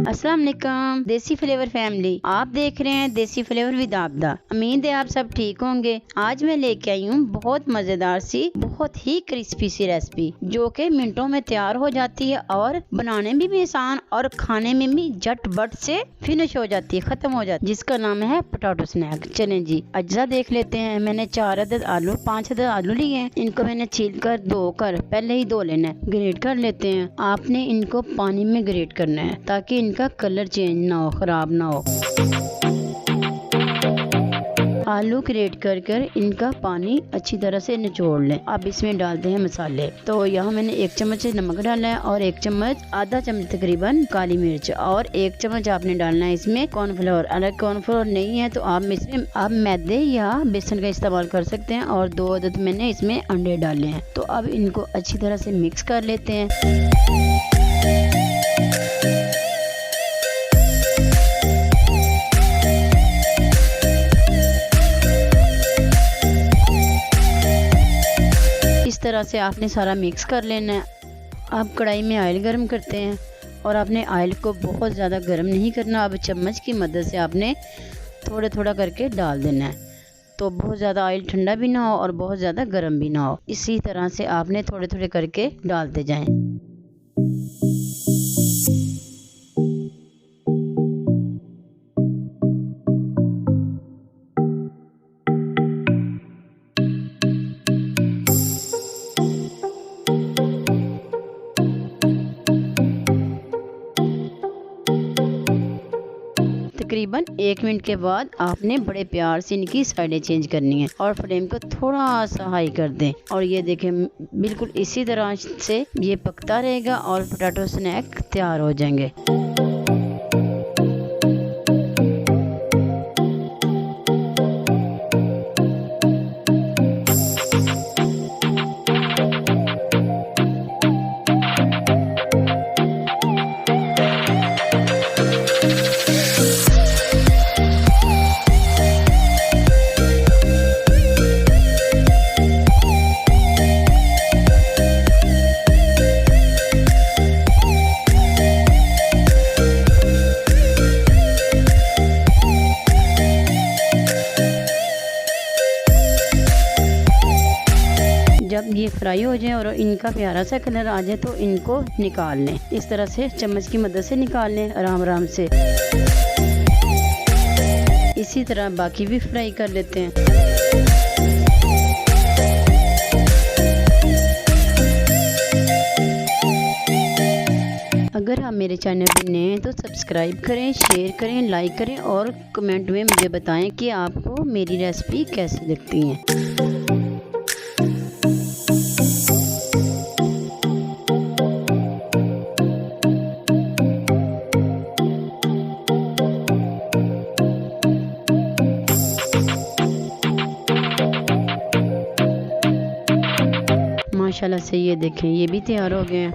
अस्सलाम वालेकुम देसी फ्लेवर फैमिली, आप देख रहे हैं देसी फ्लेवर विद आपदा। उम्मीद है आप सब ठीक होंगे। आज मैं लेके आई हूँ बहुत मजेदार सी, बहुत ही क्रिस्पी सी रेसिपी जो कि मिनटों में तैयार हो जाती है और बनाने में भी आसान और खाने में भी झटपट से फिनिश हो जाती है, खत्म हो जाती है, जिसका नाम है पोटैटो स्नैक। चलें जी, अज्जा देख लेते हैं। मैंने 4 अदद आलू, 5 अदद आलू लिए हैं। इनको मैंने छील कर धोकर पहले ही धो लेना है। ग्रेट कर लेते हैं। आपने इनको पानी में ग्रेट करना है ताकि इनका कलर चेंज ना हो, खराब ना हो। आलू ग्रेट कर कर इनका पानी अच्छी तरह से निचोड़ लें। अब इसमें डालते हैं मसाले। तो यहाँ मैंने 1 चम्मच नमक डाला है और 1 चम्मच, आधा चम्मच तकरीबन काली मिर्च, और 1 चम्मच आपने डालना है इसमें कॉर्नफ्लोर। अगर कॉर्नफ्लोर नहीं है तो आप इसमें आप मैदे या बेसन का इस्तेमाल कर सकते हैं। और 2 अदद मैंने इसमें अंडे डाले हैं। तो अब इनको अच्छी तरह से मिक्स कर लेते हैं। इस तरह से आपने सारा मिक्स कर लेना है। अब कढ़ाई में ऑयल गर्म करते हैं और आपने ऑयल को बहुत ज़्यादा गर्म नहीं करना। अब चम्मच की मदद से आपने थोड़ा थोड़ा करके डाल देना है। तो बहुत ज़्यादा ऑयल ठंडा भी ना हो और बहुत ज़्यादा गर्म भी ना हो। इसी तरह से आपने थोड़े थोड़े करके डालते जाएं। तकरीबन 1 मिनट के बाद आपने बड़े प्यार से इनकी साइडें चेंज करनी है और फ्लेम को थोड़ा सा हाई कर दें। और ये देखें, बिल्कुल इसी तरह से ये पकता रहेगा और पोटैटो स्नैक तैयार हो जाएंगे। जब ये फ्राई हो जाए और इनका प्यारा सा कलर आ जाए तो इनको निकाल लें। इस तरह से चम्मच की मदद से निकाल लें आराम आराम से। इसी तरह बाकी भी फ्राई कर लेते हैं। अगर आप मेरे चैनल पर नए हैं तो सब्सक्राइब करें, शेयर करें, लाइक करें और कमेंट में मुझे बताएं कि आपको मेरी रेसिपी कैसी लगती है। माशाल्लाह से ये देखें, ये भी तैयार हो गए हैं।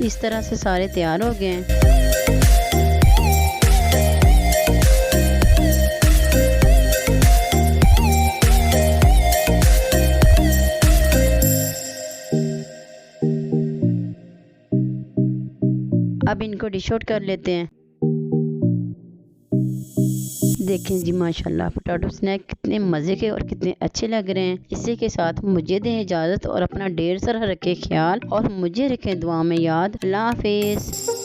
इस तरह से सारे तैयार हो गए हैं। अब इनको डिश आउट कर लेते हैं। देखें जी, माशाल्लाह पोटैटो स्नैक कितने मज़े के और कितने अच्छे लग रहे हैं। इसी के साथ मुझे दें इजाज़त और अपना ढेर सारा रखें ख्याल और मुझे रखें दुआ में याद। अल्लाह हाफिज़।